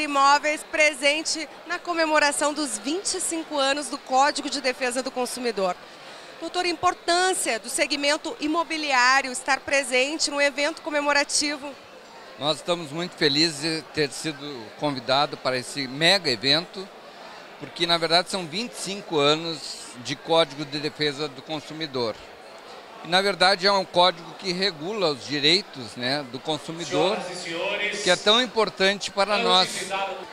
Imóveis, presente na comemoração dos 25 anos do Código de Defesa do Consumidor. Doutor, a importância do segmento imobiliário estar presente no evento comemorativo. Nós estamos muito felizes de ter sido convidado para esse mega evento, porque na verdade são 25 anos de Código de Defesa do Consumidor. E, na verdade, é um código que regula os direitos, né, do consumidor, que é tão importante para nós.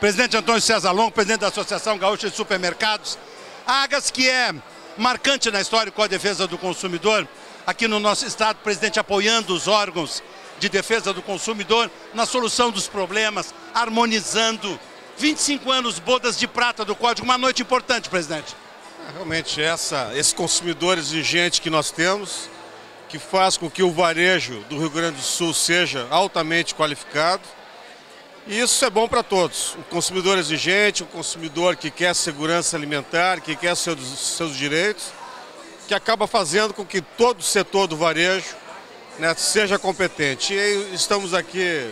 Presidente Antônio César Longo, presidente da Associação Gaúcha de Supermercados. A Agas, que é marcante na história com a defesa do consumidor, aqui no nosso estado, presidente apoiando os órgãos de defesa do consumidor na solução dos problemas, harmonizando. 25 anos, bodas de prata do Código, uma noite importante, presidente. Realmente, esse consumidor exigente que nós temos, que faz com que o varejo do Rio Grande do Sul seja altamente qualificado. E isso é bom para todos. O consumidor exigente, o consumidor que quer segurança alimentar, que quer seus direitos, que acaba fazendo com que todo o setor do varejo, né, seja competente. E estamos aqui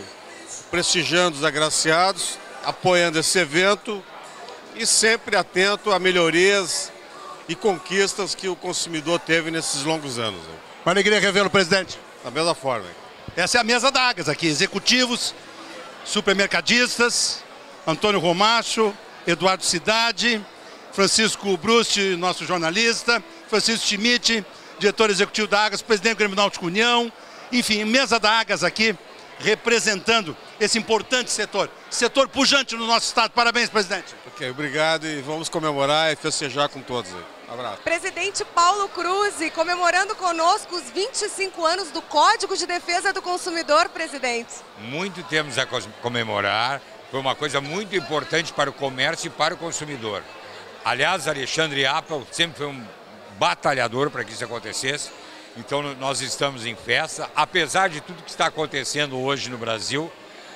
prestigiando os agraciados, apoiando esse evento e sempre atento a melhorias e conquistas que o consumidor teve nesses longos anos. Uma alegria revê-lo, presidente. Da mesma forma. Essa é a mesa da Agas aqui, executivos, supermercadistas, Antônio Romacho, Eduardo Cidade, Francisco Brusti, nosso jornalista, Francisco Schmidt, diretor executivo da Agas, presidente do Grêmio Náutico União, enfim, mesa da Agas aqui, representando esse importante setor pujante no nosso estado. Parabéns, presidente. Ok, obrigado e vamos comemorar e festejar com todos aí. Um abraço. Presidente Paulo Cruz, comemorando conosco os 25 anos do Código de Defesa do Consumidor, presidente. Muito temos a comemorar, foi uma coisa muito importante para o comércio e para o consumidor. Aliás, Alexandre Appel sempre foi um batalhador para que isso acontecesse, então nós estamos em festa, apesar de tudo que está acontecendo hoje no Brasil,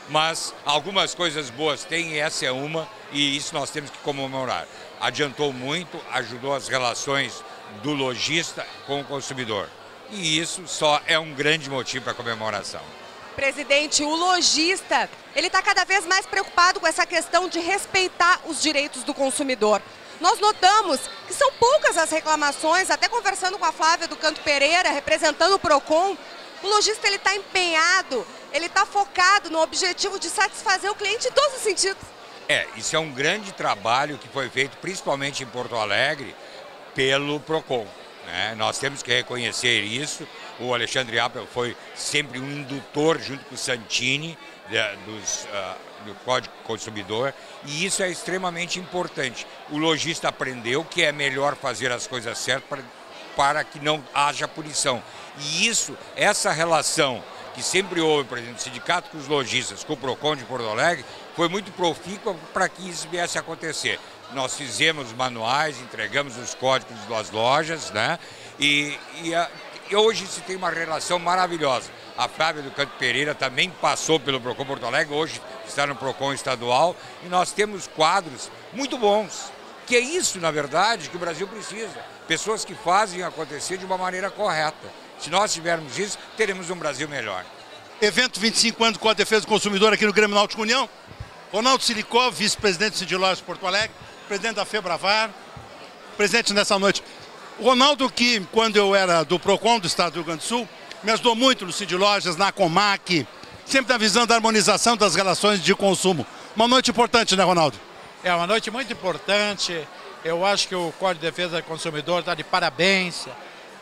mas algumas coisas boas tem e essa é uma, e isso nós temos que comemorar. Adiantou muito, ajudou as relações do lojista com o consumidor. E isso só é um grande motivo para a comemoração. Presidente, o lojista, ele está cada vez mais preocupado com essa questão de respeitar os direitos do consumidor. Nós notamos que são poucas as reclamações, até conversando com a Flávia do Canto Pereira, representando o PROCON, o lojista ele está empenhado, ele está focado no objetivo de satisfazer o cliente em todos os sentidos. Isso é um grande trabalho que foi feito principalmente em Porto Alegre pelo PROCON, né? Nós temos que reconhecer isso. O Alexandre Appel foi sempre um indutor junto com o Santini do Código Consumidor e isso é extremamente importante. O lojista aprendeu que é melhor fazer as coisas certas para que não haja punição. E essa relação que sempre houve, por exemplo, do sindicato com os lojistas, com o PROCON de Porto Alegre, foi muito profícua para que isso viesse a acontecer. Nós fizemos manuais, entregamos os códigos das lojas, né? E hoje se tem uma relação maravilhosa. A Flávia do Canto Pereira também passou pelo PROCON Porto Alegre, hoje está no PROCON estadual, e nós temos quadros muito bons, que é isso, na verdade, que o Brasil precisa. Pessoas que fazem acontecer de uma maneira correta. Se nós tivermos isso, teremos um Brasil melhor. Evento 25 anos com a defesa do consumidor aqui no Grêmio Náutico União. Ronaldo Silicó, vice-presidente do Sindilojas de Porto Alegre, presidente da Febravar, presente nessa noite. O Ronaldo, que quando eu era do PROCON do estado do Rio Grande do Sul, me ajudou muito no Sindilojas, na Comac, sempre na visão da harmonização das relações de consumo. Uma noite importante, né, Ronaldo? É uma noite muito importante. Eu acho que o Código de Defesa do Consumidor está de parabéns.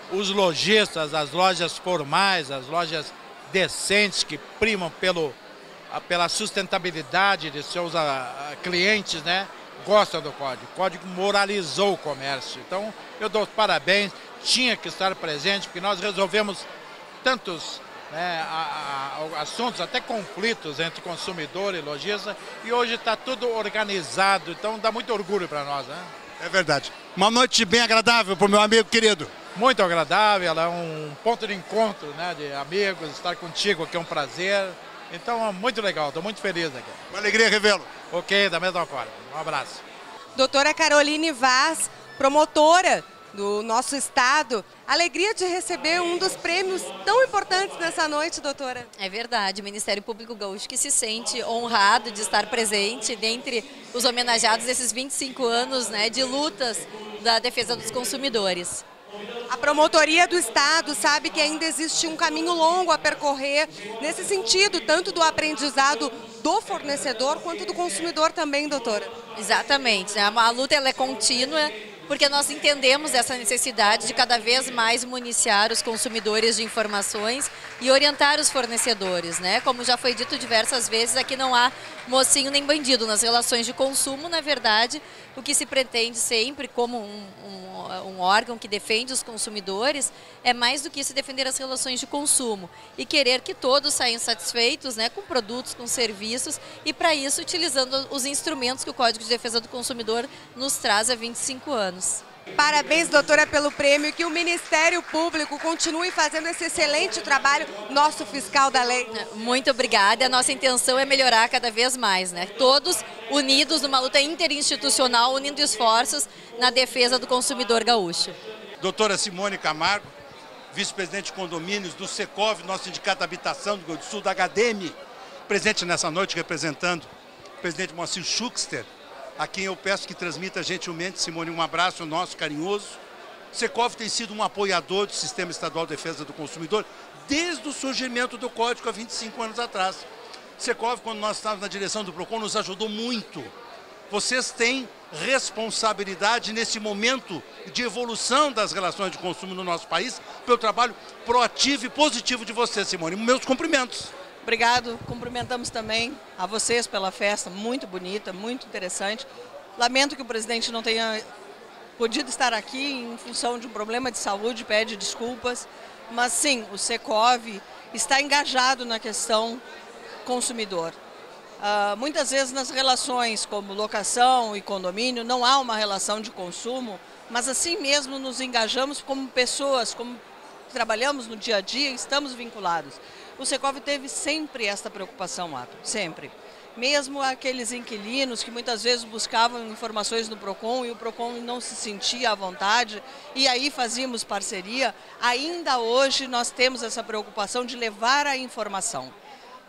Os lojistas, as lojas formais, as lojas decentes que primam pela sustentabilidade de seus clientes, né, gostam do código. O código moralizou o comércio. Então, eu dou parabéns, tinha que estar presente, porque nós resolvemos tantos assuntos, até conflitos entre consumidor e lojista, e hoje está tudo organizado, então dá muito orgulho para nós, né? É verdade. Uma noite bem agradável para o meu amigo querido. Muito agradável, ela é um ponto de encontro, né, de amigos, estar contigo aqui é um prazer. Então é muito legal, estou muito feliz aqui. Uma alegria revê-lo. Ok, da mesma forma. Um abraço. Doutora Caroline Vaz, promotora do nosso estado. Alegria de receber um dos prêmios tão importantes nessa noite, doutora. É verdade, o Ministério Público Gaúcho que se sente honrado de estar presente dentre os homenageados desses 25 anos, né, de lutas da defesa dos consumidores. A promotoria do estado sabe que ainda existe um caminho longo a percorrer nesse sentido, tanto do aprendizado do fornecedor quanto do consumidor também, doutora. Exatamente, né? A luta ela é contínua, porque nós entendemos essa necessidade de cada vez mais municiar os consumidores de informações e orientar os fornecedores, né? Como já foi dito diversas vezes, aqui não há mocinho nem bandido nas relações de consumo. Na verdade, o que se pretende sempre como um órgão que defende os consumidores é mais do que isso, defender as relações de consumo e querer que todos saiam satisfeitos, né, com produtos, com serviços, e para isso utilizando os instrumentos que o Código de Defesa do Consumidor nos traz há 25 anos. Parabéns, doutora, pelo prêmio, que o Ministério Público continue fazendo esse excelente trabalho, nosso fiscal da lei. Muito obrigada, a nossa intenção é melhorar cada vez mais, né? Todos unidos numa luta interinstitucional, unindo esforços na defesa do consumidor gaúcho. Doutora Simone Camargo, vice-presidente de condomínios do Secov, nosso sindicato de habitação do Rio Grande do Sul, da HDM, presente nessa noite representando o presidente Moacir Schuchster, a quem eu peço que transmita gentilmente, Simone, um abraço nosso carinhoso. O Secov tem sido um apoiador do Sistema Estadual de Defesa do Consumidor desde o surgimento do Código há 25 anos atrás. O Secov, quando nós estávamos na direção do PROCON, nos ajudou muito. Vocês têm responsabilidade nesse momento de evolução das relações de consumo no nosso país, pelo trabalho proativo e positivo de vocês, Simone. Meus cumprimentos. Obrigado, cumprimentamos também a vocês pela festa, muito bonita, muito interessante. Lamento que o presidente não tenha podido estar aqui em função de um problema de saúde, pede desculpas, mas sim, o Secov está engajado na questão consumidor. Muitas vezes nas relações como locação e condomínio não há uma relação de consumo, mas assim mesmo nos engajamos como pessoas, como trabalhamos no dia a dia e estamos vinculados. O Secov teve sempre esta preocupação, sempre. Mesmo aqueles inquilinos que muitas vezes buscavam informações no PROCON e o PROCON não se sentia à vontade, e aí fazíamos parceria, ainda hoje nós temos essa preocupação de levar a informação.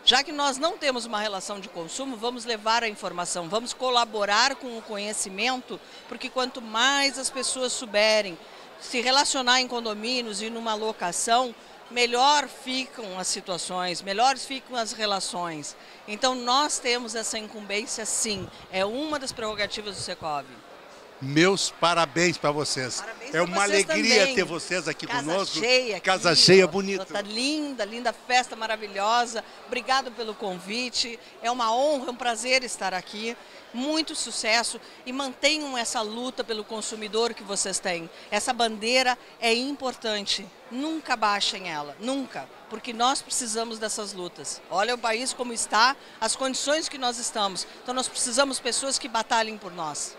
Já que nós não temos uma relação de consumo, vamos levar a informação, vamos colaborar com o conhecimento, porque quanto mais as pessoas souberem se relacionar em condomínios e numa locação, melhor ficam as situações, melhores ficam as relações. Então nós temos essa incumbência, sim, é uma das prerrogativas do Secov. Meus parabéns para vocês. Parabéns é uma alegria também. ter vocês aqui conosco. Cheia Casa aqui, cheia, bonita. Tá linda, linda festa maravilhosa. Obrigado pelo convite. É uma honra, é um prazer estar aqui. Muito sucesso e mantenham essa luta pelo consumidor que vocês têm. Essa bandeira é importante. Nunca baixem ela, nunca, porque nós precisamos dessas lutas. Olha o país como está, as condições que nós estamos. Então nós precisamos de pessoas que batalhem por nós.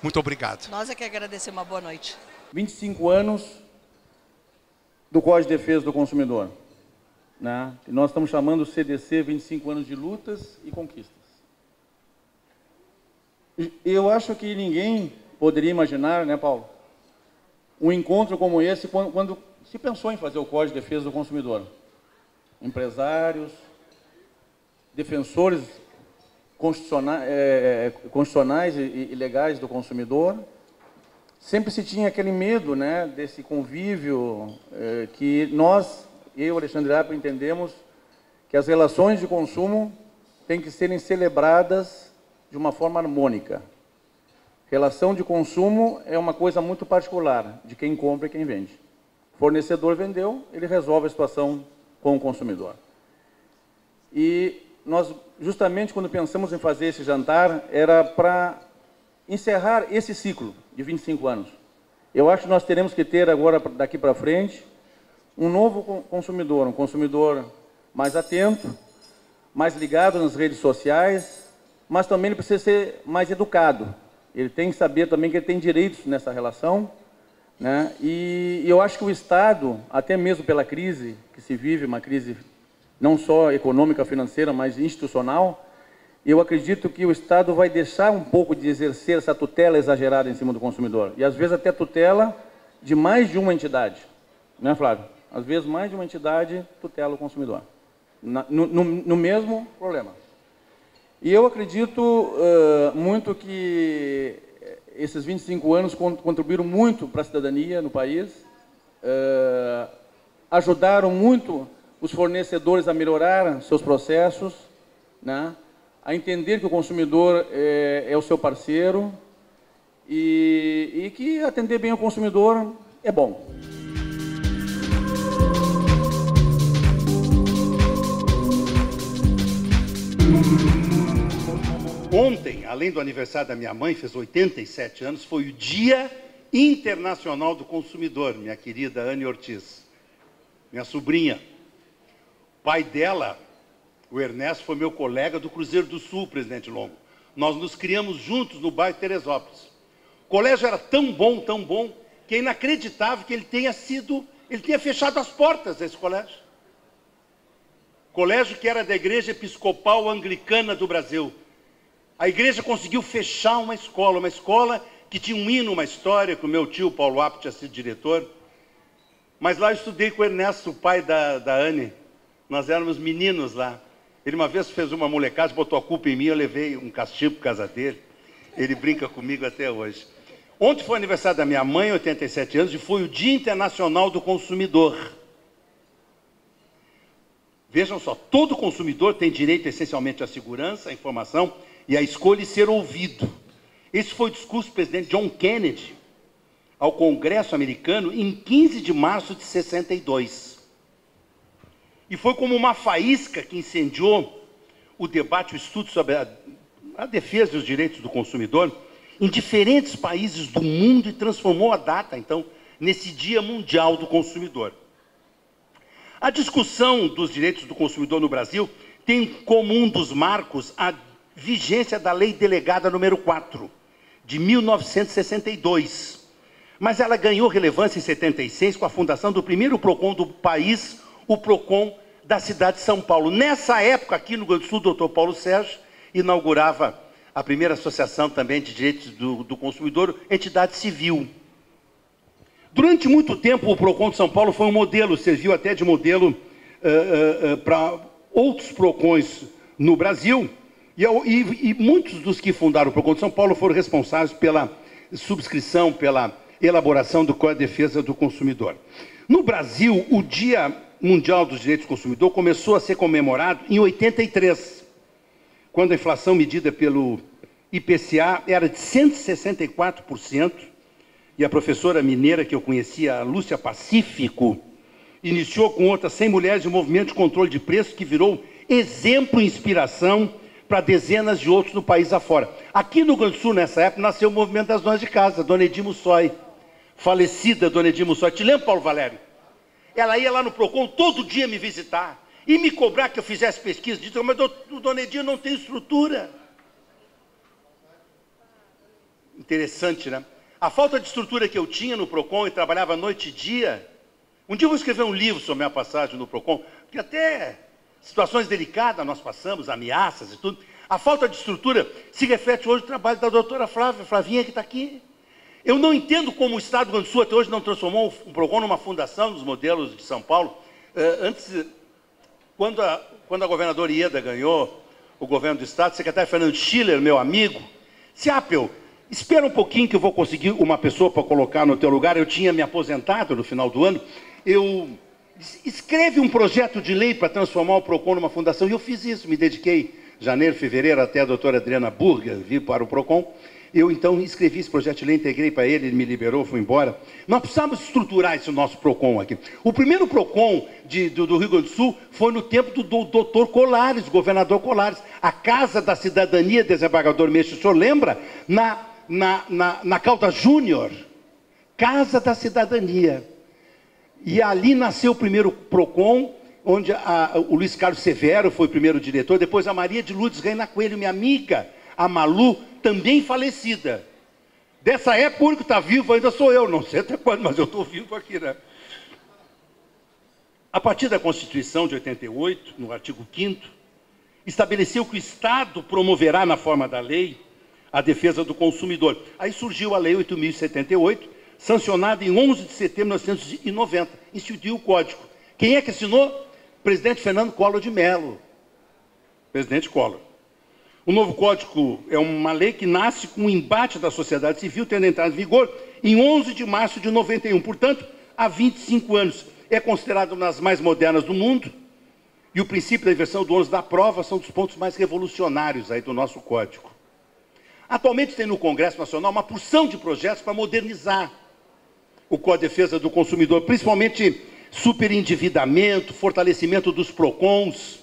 Muito obrigado. Nós é que agradecemos. Uma boa noite. 25 anos do Código de Defesa do Consumidor, né? E nós estamos chamando o CDC 25 anos de lutas e conquistas. Eu acho que ninguém poderia imaginar, né, Paulo, um encontro como esse quando se pensou em fazer o Código de Defesa do Consumidor. Empresários, defensores constitucionais e legais do consumidor, sempre se tinha aquele medo, né, desse convívio que nós, eu, Alexandre Apple, entendemos que as relações de consumo têm que serem celebradas de uma forma harmônica. Relação de consumo é uma coisa muito particular de quem compra e quem vende. O fornecedor vendeu, ele resolve a situação com o consumidor. E nós, justamente quando pensamos em fazer esse jantar, era para encerrar esse ciclo de 25 anos. Eu acho que nós teremos que ter agora, daqui para frente, um novo consumidor, um consumidor mais atento, mais ligado nas redes sociais, mas também ele precisa ser mais educado. Ele tem que saber também que ele tem direitos nessa relação, né? E eu acho que o Estado, até mesmo pela crise que se vive, uma crise não só econômica, financeira, mas institucional, eu acredito que o Estado vai deixar um pouco de exercer essa tutela exagerada em cima do consumidor. E às vezes até tutela de mais de uma entidade, né, Flávio? Às vezes, mais de uma entidade tutela o consumidor, no mesmo problema. E eu acredito muito que esses 25 anos contribuíram muito para a cidadania no país, ajudaram muito os fornecedores a melhorar seus processos, né, a entender que o consumidor é o seu parceiro e que atender bem o consumidor é bom. Ontem, além do aniversário da minha mãe, fez 87 anos, foi o Dia Internacional do Consumidor, minha querida Anne Ortiz, minha sobrinha. O pai dela, o Ernesto, foi meu colega do Cruzeiro do Sul, Presidente Longo. Nós nos criamos juntos no bairro Teresópolis. O colégio era tão bom, que é inacreditável que ele tenha fechado as portas desse colégio. Colégio que era da Igreja Episcopal Anglicana do Brasil. A igreja conseguiu fechar uma escola que tinha um hino, uma história, que o meu tio Paulo Apto tinha sido diretor. Mas lá eu estudei com o Ernesto, o pai da Anne. Nós éramos meninos lá. Ele uma vez fez uma molecagem, botou a culpa em mim, eu levei um castigo por causa dele. Ele brinca comigo até hoje. Ontem foi o aniversário da minha mãe, 87 anos, e foi o Dia Internacional do Consumidor. Vejam só, todo consumidor tem direito essencialmente à segurança, à informação e à escolha e ser ouvido. Esse foi o discurso do presidente John Kennedy ao Congresso americano em 15 de março de 62. E foi como uma faísca que incendiou o debate, o estudo sobre a defesa dos direitos do consumidor em diferentes países do mundo e transformou a data, então, nesse Dia Mundial do Consumidor. A discussão dos direitos do consumidor no Brasil tem como um dos marcos a vigência da Lei Delegada número 4, de 1962. Mas ela ganhou relevância em 76 com a fundação do primeiro PROCON do país, o PROCON da cidade de São Paulo. Nessa época, aqui no Rio Grande do Sul, o doutor Paulo Sérgio inaugurava a primeira associação também de direitos do consumidor, entidade civil. Durante muito tempo, o PROCON de São Paulo foi um modelo, serviu até de modelo para outros PROCONs no Brasil, e muitos dos que fundaram o PROCON de São Paulo foram responsáveis pela subscrição, pela elaboração do Código de Defesa do Consumidor. No Brasil, o Dia Mundial dos Direitos do Consumidor começou a ser comemorado em 83, quando a inflação medida pelo IPCA era de 164%, e a professora mineira que eu conhecia, a Lúcia Pacífico, iniciou com outras 100 mulheres um movimento de controle de preços que virou exemplo e inspiração para dezenas de outros no país afora. Aqui no Rio Grande do Sul, nessa época, nasceu o movimento das donas de casa, Dona Edi Mussói, falecida Dona Edi Mussói. Te lembra, Paulo Valério? Ela ia lá no PROCON todo dia me visitar e me cobrar que eu fizesse pesquisa. Disse, mas Dona Edi não tem estrutura. Interessante, né? A falta de estrutura que eu tinha no PROCON e trabalhava noite e dia. Um dia eu vou escrever um livro sobre a minha passagem no PROCON, porque até situações delicadas nós passamos, ameaças e tudo. A falta de estrutura se reflete hoje no trabalho da doutora Flavinha, que está aqui. Eu não entendo como o Estado do Rio Grande do Sul até hoje não transformou o PROCON numa fundação dos modelos de São Paulo. Antes, quando a governadora Ieda ganhou o governo do Estado, o secretário Fernando Schiller, meu amigo, disse, Apel, espera um pouquinho que eu vou conseguir uma pessoa para colocar no teu lugar. Eu tinha me aposentado no final do ano. Escreve um projeto de lei para transformar o PROCON numa fundação. E eu fiz isso, me dediquei, janeiro, fevereiro, até a doutora Adriana Burger vir para o PROCON. Eu, então, escrevi esse projeto de lei, integrei para ele, ele me liberou, fui embora. Nós precisamos estruturar esse nosso PROCON aqui. O primeiro PROCON do Rio Grande do Sul foi no tempo do doutor Colares, governador Colares. A Casa da Cidadania, desembargador Meixo, o senhor lembra? Na Caldas Júnior, Casa da Cidadania. E ali nasceu o primeiro PROCON, onde o Luiz Carlos Severo foi o primeiro diretor, depois a Maria de Lourdes Reina Coelho, minha amiga, a Malu, também falecida. Dessa época, o único que está vivo ainda sou eu, não sei até quando, mas eu estou vivo aqui, né? A partir da Constituição de 88, no artigo 5º, estabeleceu que o Estado promoverá, na forma da lei, a defesa do consumidor. Aí surgiu a Lei 8.078, sancionada em 11 de setembro de 1990, instituiu o Código. Quem é que assinou? Presidente Fernando Collor de Mello. Presidente Collor. O novo Código é uma lei que nasce com o embate da sociedade civil, tendo entrado em vigor em 11 de março de 91. Portanto, há 25 anos. É considerado uma das mais modernas do mundo. E o princípio da inversão do ônus da prova são dos pontos mais revolucionários aí do nosso Código. Atualmente tem no Congresso Nacional uma porção de projetos para modernizar o Código de Defesa do Consumidor, principalmente superendividamento, fortalecimento dos PROCONs.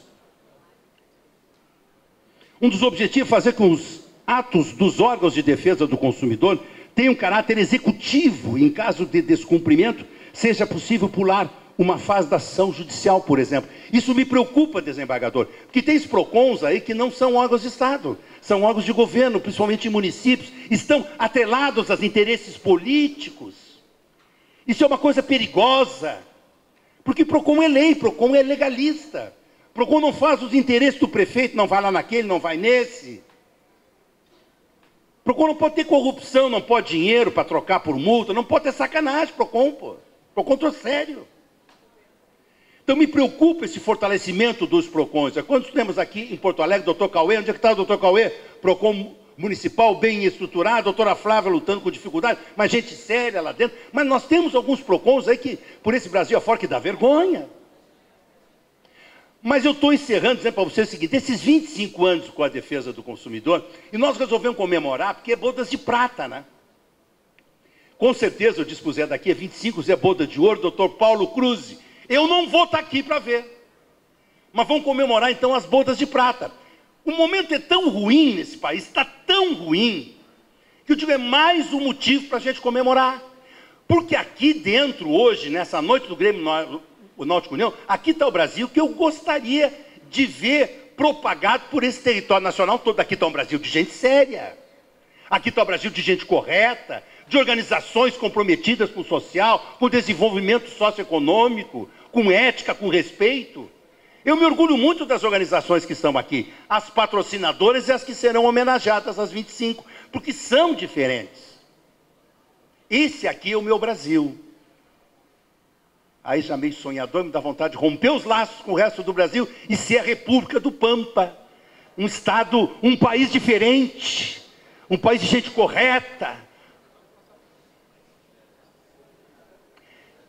Um dos objetivos é fazer com que os atos dos órgãos de defesa do consumidor tenham caráter executivo. Em caso de descumprimento, seja possível pular uma fase da ação judicial, por exemplo. Isso me preocupa, desembargador, porque tem os PROCONs aí que não são órgãos de Estado, são órgãos de governo, principalmente em municípios, estão atrelados aos interesses políticos. Isso é uma coisa perigosa, porque PROCON é lei, PROCON é legalista. PROCON não faz os interesses do prefeito, não vai lá naquele, não vai nesse. PROCON não pode ter corrupção, não pode dinheiro para trocar por multa, não pode ter sacanagem, PROCON, pô. PROCON tô sério. Então me preocupa esse fortalecimento dos PROCONs. Quando temos aqui em Porto Alegre, doutor Cauê, onde é que está o doutor Cauê? PROCON municipal bem estruturado, a doutora Flávia lutando com dificuldade, mas gente séria lá dentro. Mas nós temos alguns PROCONs aí que, por esse Brasil afora, que dá vergonha. Mas eu estou encerrando, dizendo para vocês o seguinte, esses 25 anos com a defesa do consumidor, e nós resolvemos comemorar, porque é bodas de prata, né? Com certeza, eu dispuser daqui a 25, é boda de ouro, doutor Paulo Cruz. Eu não vou estar aqui para ver. Mas vamos comemorar, então, as bodas de prata. O momento é tão ruim nesse país, está tão ruim, que eu digo, é mais um motivo para a gente comemorar. Porque aqui dentro, hoje, nessa noite do Grêmio Náutico União, aqui está o Brasil que eu gostaria de ver propagado por esse território nacional todo. Aqui está um Brasil de gente séria. Aqui está o Brasil de gente correta, de organizações comprometidas com o social, com o desenvolvimento socioeconômico, com ética, com respeito. Eu me orgulho muito das organizações que estão aqui, as patrocinadoras e as que serão homenageadas às 25, porque são diferentes. Esse aqui é o meu Brasil. Aí já meio sonhador, me dá vontade de romper os laços com o resto do Brasil e ser a República do Pampa. Um estado, um país diferente, um país de gente correta.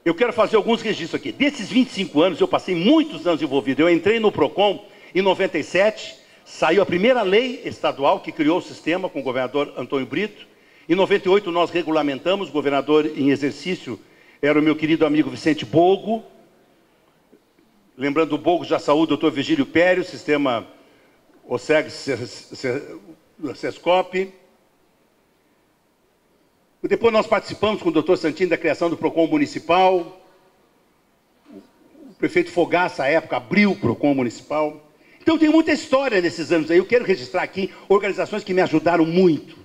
Eu quero fazer alguns registros aqui. Desses 25 anos, eu passei muitos anos envolvido. Eu entrei no PROCON em 97, saiu a primeira lei estadual que criou o sistema com o governador Antônio Brito. Em 98 nós regulamentamos, o governador em exercício era o meu querido amigo Vicente Bogo. Lembrando do Bogo, já saúde o doutor Virgílio Pério, sistema OSEG-SESCOP. Depois nós participamos com o doutor Santini da criação do PROCON municipal. O prefeito Fogaça, à época, abriu o PROCON municipal. Então tem muita história nesses anos aí. Eu quero registrar aqui organizações que me ajudaram muito.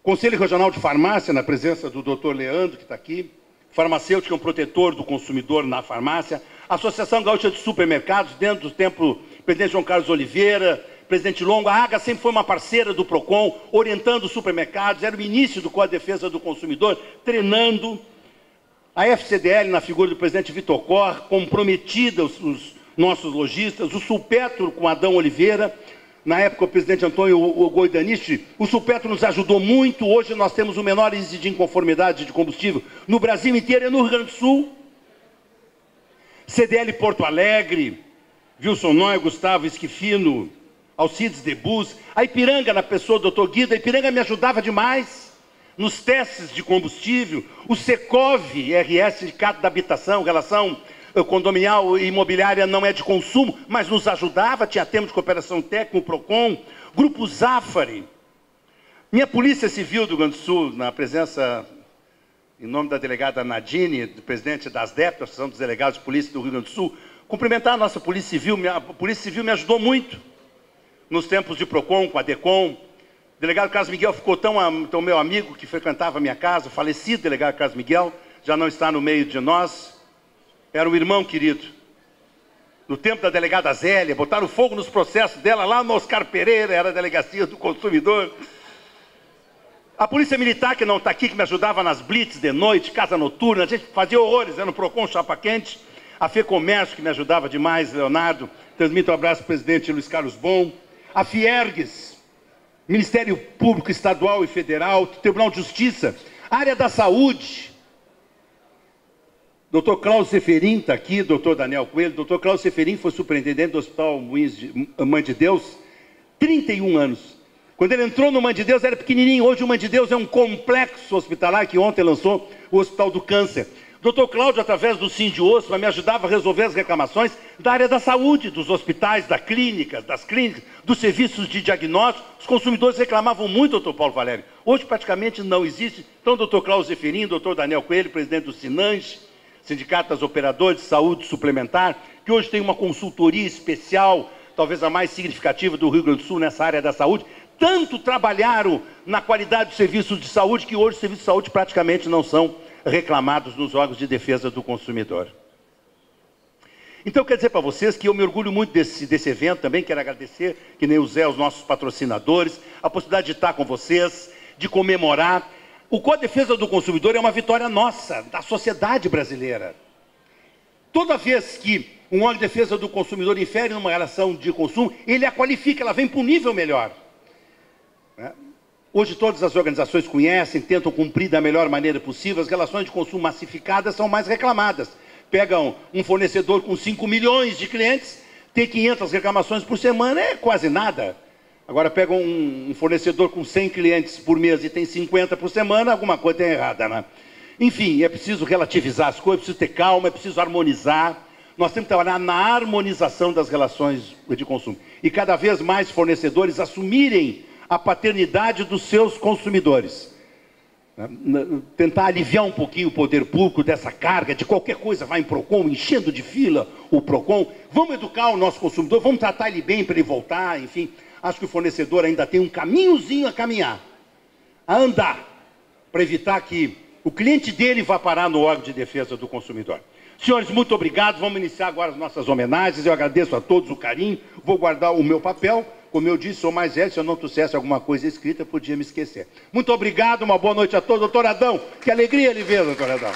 Conselho Regional de Farmácia, na presença do doutor Leandro, que está aqui. Farmacêutico é um protetor do consumidor na farmácia. Associação Gaúcha de Supermercados, dentro do tempo, presidente João Carlos Oliveira, presidente Longo. A AGA sempre foi uma parceira do PROCON, orientando os supermercados, era o início do Código de Defesa do Consumidor, treinando. A FCDL, na figura do presidente Vitor Cor, comprometida os nossos lojistas. O Sulpetro, com Adão Oliveira. Na época, o presidente Antônio Goidanichi, o Sulpetro nos ajudou muito. Hoje nós temos o menor índice de inconformidade de combustível no Brasil inteiro e no Rio Grande do Sul. CDL Porto Alegre, Wilson Noy, Gustavo Esquifino, Alcides Debus. A Ipiranga, na pessoa do Dr. Guido, a Ipiranga me ajudava demais nos testes de combustível. O Secov, RS, Sindicato da Habitação, relação condominial e imobiliária não é de consumo, mas nos ajudava, tinha termo de cooperação técnica, o PROCON, Grupo Zafari. Minha Polícia Civil do Rio Grande do Sul, na presença, em nome da delegada Nadine, do presidente das DEP, Associação dos Delegados de Polícia do Rio Grande do Sul, cumprimentar a nossa Polícia Civil. A Polícia Civil me ajudou muito nos tempos de PROCON, com a DECOM. O delegado Carlos Miguel ficou tão meu amigo que frequentava a minha casa, o falecido delegado Carlos Miguel, já não está no meio de nós. Era um irmão querido. No tempo da delegada Zélia, botaram fogo nos processos dela lá no Oscar Pereira, era a delegacia do consumidor. A Polícia Militar, que não está aqui, que me ajudava nas blitz de noite, casa noturna, a gente fazia horrores, no Procon Chapa Quente. A FEComércio, que me ajudava demais, Leonardo. Transmito um abraço ao presidente Luiz Carlos Bom. A Fiergues, Ministério Público Estadual e Federal, Tribunal de Justiça, área da saúde. Dr. Cláudio Seferin está aqui, Dr. Daniel Coelho. Dr. Cláudio Seferin foi superintendente do Hospital Mãe de Deus, 31 anos. Quando ele entrou no Mãe de Deus, era pequenininho. Hoje o Mãe de Deus é um complexo hospitalar que ontem lançou o Hospital do Câncer. Dr. Cláudio, através do Sindiosso, me ajudava a resolver as reclamações da área da saúde, dos hospitais, das clínicas, dos serviços de diagnóstico. Os consumidores reclamavam muito, Dr. Paulo Valério. Hoje praticamente não existe. Então, Dr. Cláudio Zeferin, Dr. Daniel Coelho, presidente do Sinange, Sindicato das Operadoras de Saúde Suplementar, que hoje tem uma consultoria especial, talvez a mais significativa do Rio Grande do Sul nessa área da saúde. Tanto trabalharam na qualidade dos serviços de saúde que hoje os serviços de saúde praticamente não são reclamados nos órgãos de defesa do consumidor. Então, quero dizer para vocês que eu me orgulho muito desse evento também, quero agradecer, que nem o Zé, os nossos patrocinadores, a possibilidade de estar com vocês, de comemorar. O Código de Defesa do Consumidor é uma vitória nossa, da sociedade brasileira. Toda vez que um órgão de defesa do consumidor infere numa relação de consumo, ele a qualifica, ela vem para um nível melhor. Hoje todas as organizações conhecem, tentam cumprir da melhor maneira possível. As relações de consumo massificadas são mais reclamadas. Pegam um fornecedor com 5 milhões de clientes, ter 500 reclamações por semana é quase nada. Agora pegam um fornecedor com 100 clientes por mês e tem 50 por semana, alguma coisa tem errada, né? Enfim, é preciso relativizar as coisas, é preciso ter calma, é preciso harmonizar. Nós temos que trabalhar na harmonização das relações de consumo. E cada vez mais fornecedores assumirem a paternidade dos seus consumidores. Tentar aliviar um pouquinho o poder público dessa carga de qualquer coisa, vai em Procon, enchendo de fila o Procon. Vamos educar o nosso consumidor, vamos tratar ele bem para ele voltar, enfim. Acho que o fornecedor ainda tem um caminhozinho a caminhar, a andar, para evitar que o cliente dele vá parar no órgão de defesa do consumidor. Senhores, muito obrigado. Vamos iniciar agora as nossas homenagens. Eu agradeço a todos o carinho. Vou guardar o meu papel. Como eu disse, sou mais velho. Se eu não trouxesse alguma coisa escrita, podia me esquecer. Muito obrigado. Uma boa noite a todos. Doutor Adão, que alegria ele ver, doutor Adão.